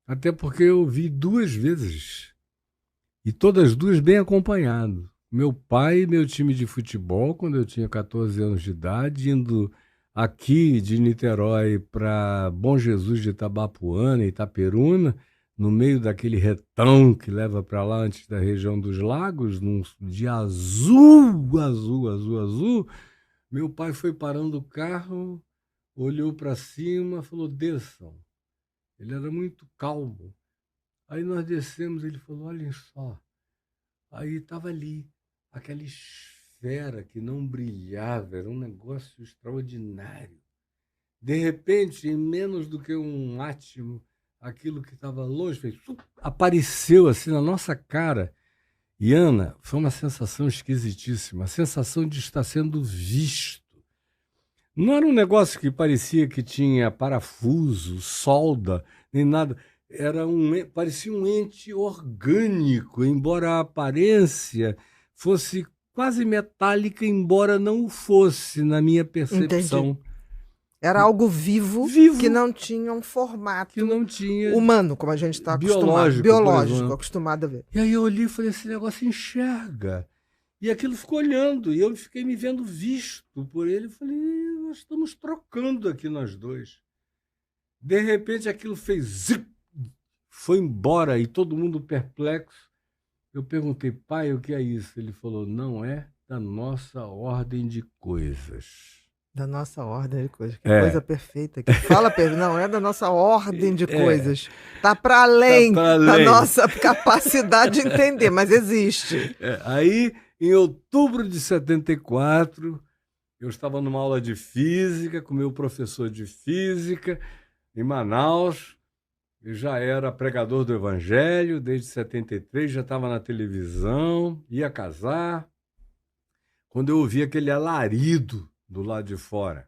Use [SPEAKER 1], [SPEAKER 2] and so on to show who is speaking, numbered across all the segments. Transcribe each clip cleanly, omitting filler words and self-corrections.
[SPEAKER 1] Até porque eu vi 2 vezes, e todas as duas bem acompanhado. Meu pai e meu time de futebol, quando eu tinha 14 anos de idade, indo aqui de Niterói para Bom Jesus de Itabapuana, Itaperuna, no meio daquele retão que leva para lá antes da região dos lagos, num dia azul, azul, azul, azul. Meu pai foi parando o carro, olhou para cima, falou: desçam. Ele era muito calmo. Aí nós descemos, ele falou: olhem só. Aí estava ali, aquela esfera que não brilhava, era um negócio extraordinário. De repente, em menos do que um átimo, aquilo que estava longe fez, apareceu assim na nossa cara. E, Ana, foi uma sensação esquisitíssima, a sensação de estar sendo visto. Não era um negócio que parecia que tinha parafuso, solda, nem nada. Parecia um ente orgânico, embora a aparência fosse quase metálica, embora não o fosse, na minha
[SPEAKER 2] Entendi.
[SPEAKER 1] percepção.
[SPEAKER 2] Era algo vivo que
[SPEAKER 1] Vivo,
[SPEAKER 2] não tinha um
[SPEAKER 1] que
[SPEAKER 2] formato
[SPEAKER 1] não tinha
[SPEAKER 2] humano, como a gente está acostumado,
[SPEAKER 1] biológico, por
[SPEAKER 2] biológico,
[SPEAKER 1] exemplo.
[SPEAKER 2] acostumado a ver.
[SPEAKER 1] E aí eu olhei e falei: esse negócio enxerga. E aquilo ficou olhando, e eu fiquei me vendo visto por ele. Eu falei: nós estamos trocando aqui nós dois. De repente aquilo fez zip, foi embora, e todo mundo perplexo. Eu perguntei: pai, o que é isso? Ele falou: não é da nossa ordem de coisas.
[SPEAKER 2] Da nossa ordem de coisas. Que coisa
[SPEAKER 1] É,
[SPEAKER 2] perfeita. Que fala, não é da nossa ordem de
[SPEAKER 1] é,
[SPEAKER 2] coisas. Está para
[SPEAKER 1] tá
[SPEAKER 2] além
[SPEAKER 1] para
[SPEAKER 2] da
[SPEAKER 1] além.
[SPEAKER 2] nossa capacidade de entender, mas existe.
[SPEAKER 1] Aí, em outubro de 74, eu estava numa aula de física com meu professor de física em Manaus. Eu já era pregador do Evangelho desde 73, já estava na televisão, ia casar. Quando eu ouvi aquele alarido do lado de fora.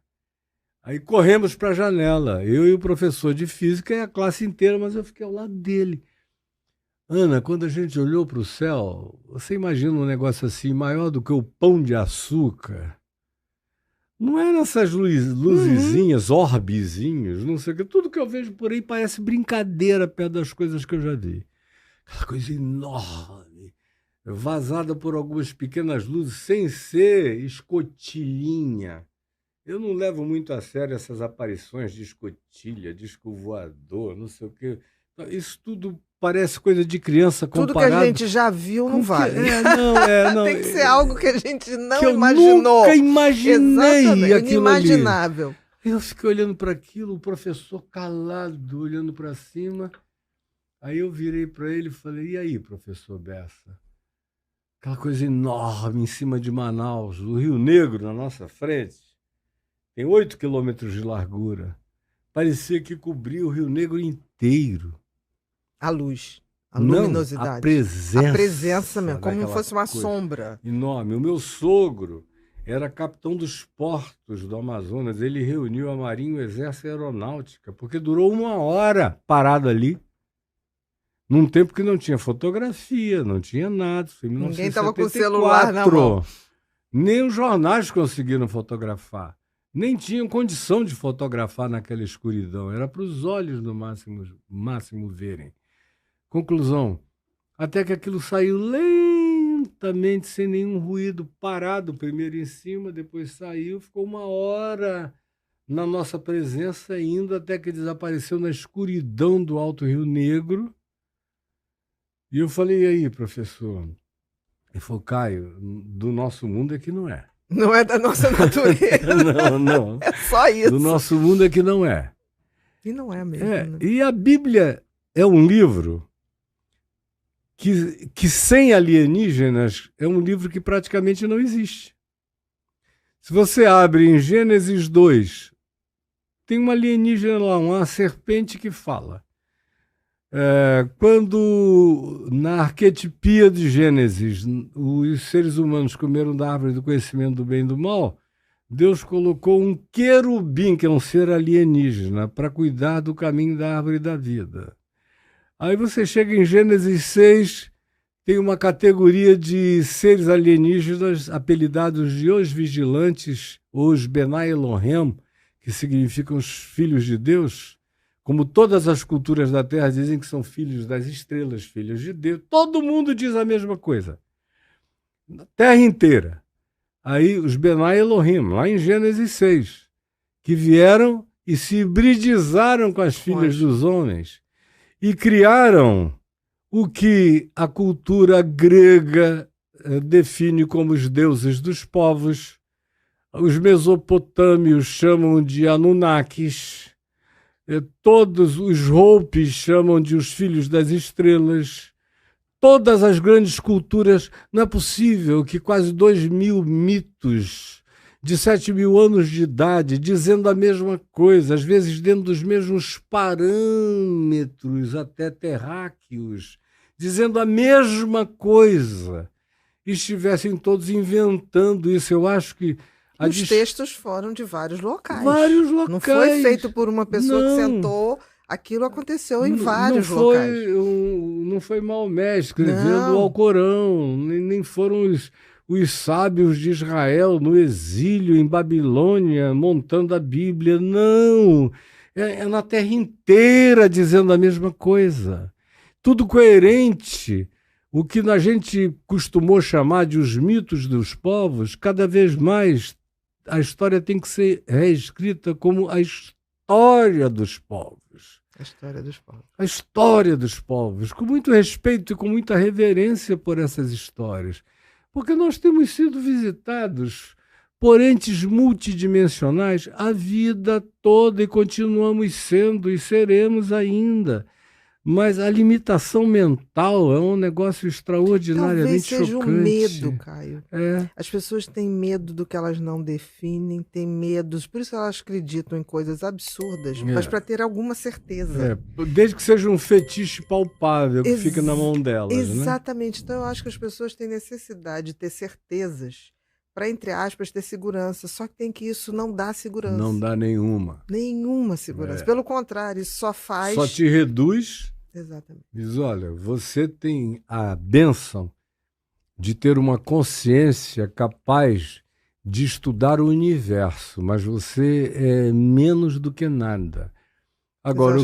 [SPEAKER 1] Aí corremos para a janela, eu e o professor de física e a classe inteira, mas eu fiquei ao lado dele. Ana, quando a gente olhou para o céu, você imagina um negócio assim, maior do que o pão de açúcar? Não eram essas
[SPEAKER 2] Uhum.
[SPEAKER 1] luzezinhas, orbezinhos, não sei o que. Tudo que eu vejo por aí parece brincadeira perto das coisas que eu já vi. Aquela coisa enorme, vazada por algumas pequenas luzes, sem ser escotilhinha. Eu não levo muito a sério essas aparições de escotilha, disco voador, não sei o quê. Isso tudo parece coisa de criança
[SPEAKER 2] Tudo que a
[SPEAKER 1] comparado
[SPEAKER 2] gente já viu não
[SPEAKER 1] com que.
[SPEAKER 2] vale.
[SPEAKER 1] Não.
[SPEAKER 2] Tem que ser algo que a gente
[SPEAKER 1] Que
[SPEAKER 2] não
[SPEAKER 1] eu nunca
[SPEAKER 2] imaginou.
[SPEAKER 1] imaginei
[SPEAKER 2] Exatamente.
[SPEAKER 1] aquilo ali.
[SPEAKER 2] Inimaginável.
[SPEAKER 1] Eu fiquei olhando para aquilo, o professor calado, olhando para cima. Aí eu virei para ele e falei: e aí, professor Bessa? Aquela coisa enorme em cima de Manaus, o Rio Negro na nossa frente, tem 8 quilômetros de largura. Parecia que cobria o Rio Negro inteiro.
[SPEAKER 2] A luz, a
[SPEAKER 1] Não, a
[SPEAKER 2] luminosidade. A presença mesmo,
[SPEAKER 1] presença
[SPEAKER 2] como
[SPEAKER 1] daquela
[SPEAKER 2] fosse uma
[SPEAKER 1] coisa
[SPEAKER 2] sombra.
[SPEAKER 1] enorme. O meu sogro era capitão dos portos do Amazonas. Ele reuniu a Marinha, o Exército e a Aeronáutica, porque durou 1 hora parado ali, num tempo que não tinha fotografia, não tinha nada. Isso foi em
[SPEAKER 2] Ninguém estava com o celular na mão.
[SPEAKER 1] 1974. Nem os jornais conseguiram fotografar. Nem tinham condição de fotografar naquela escuridão. Era para os olhos, no máximo verem. Conclusão: até que aquilo saiu lentamente, sem nenhum ruído, parado, primeiro em cima, depois saiu, ficou 1 hora na nossa presença, indo até que desapareceu na escuridão do Alto Rio Negro. E eu falei: e aí, professor? Ele falou: Caio, do nosso mundo é que não é.
[SPEAKER 2] Não é da nossa natureza.
[SPEAKER 1] Não.
[SPEAKER 2] É só
[SPEAKER 1] Do
[SPEAKER 2] isso.
[SPEAKER 1] nosso mundo é que não é.
[SPEAKER 2] E não é mesmo, né?
[SPEAKER 1] E a Bíblia é um livro que sem alienígenas é um livro que praticamente não existe. Se você abre em Gênesis 2, tem uma alienígena lá, uma serpente que fala. Quando na arquetipia de Gênesis os seres humanos comeram da árvore do conhecimento do bem e do mal, Deus colocou um querubim, que é um ser alienígena, para cuidar do caminho da árvore da vida. Aí você chega em Gênesis 6, tem uma categoria de seres alienígenas apelidados de os vigilantes, os Benai Elohim, que significam os filhos de Deus, como todas as culturas da Terra dizem que são filhos das estrelas, filhos de Deus. Todo mundo diz a mesma coisa. Na Terra inteira. Aí os Benai Elohim, lá em Gênesis 6, que vieram e se hibridizaram com as filhas dos homens e criaram o que a cultura grega define como os deuses dos povos. Os mesopotâmios chamam de Anunnakis. Todos os Hopis chamam de os filhos das estrelas. Todas as grandes culturas. Não é possível que quase 2.000 mitos de 7.000 anos de idade dizendo a mesma coisa, às vezes dentro dos mesmos parâmetros, até terráqueos, dizendo a mesma coisa, estivessem todos inventando isso. Eu acho que
[SPEAKER 2] os textos foram de vários locais.
[SPEAKER 1] Vários locais.
[SPEAKER 2] Não foi feito por uma pessoa que sentou. Aquilo aconteceu em vários locais.
[SPEAKER 1] Não foi Maomé escrevendo o Alcorão, nem foram os sábios de Israel no exílio em Babilônia montando a Bíblia. Não! É na terra inteira dizendo a mesma coisa. Tudo coerente. O que a gente costumou chamar de os mitos dos povos, cada vez mais a história tem que ser reescrita como a história dos povos.
[SPEAKER 2] A história dos povos.
[SPEAKER 1] A história dos povos, com muito respeito e com muita reverência por essas histórias. Porque nós temos sido visitados por entes multidimensionais a vida toda e continuamos sendo e seremos ainda. Mas a limitação mental é um negócio extraordinariamente chocante.
[SPEAKER 2] Talvez seja o medo, Caio. As pessoas têm medo do que elas não definem, têm medos, por isso elas acreditam em coisas absurdas, mas para ter alguma certeza.
[SPEAKER 1] Desde que seja um fetiche palpável que fica na mão delas.
[SPEAKER 2] Exatamente.
[SPEAKER 1] Né?
[SPEAKER 2] Então eu acho que as pessoas têm necessidade de ter certezas para, entre aspas, ter segurança. Só que tem que isso não dá segurança.
[SPEAKER 1] Não dá nenhuma.
[SPEAKER 2] Nenhuma segurança. Pelo contrário, isso só faz...
[SPEAKER 1] Só te reduz.
[SPEAKER 2] Exatamente.
[SPEAKER 1] Diz, olha, você tem a bênção de ter uma consciência capaz de estudar o universo, mas você é menos do que nada. Agora,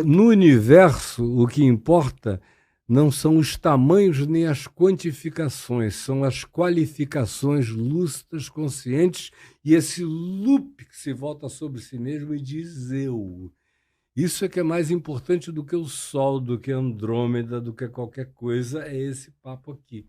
[SPEAKER 1] no universo, o que importa não são os tamanhos nem as quantificações, são as qualificações lúcidas, conscientes, e esse loop que se volta sobre si mesmo e diz eu. Isso é que é mais importante do que o Sol, do que Andrômeda, do que qualquer coisa, é esse papo aqui.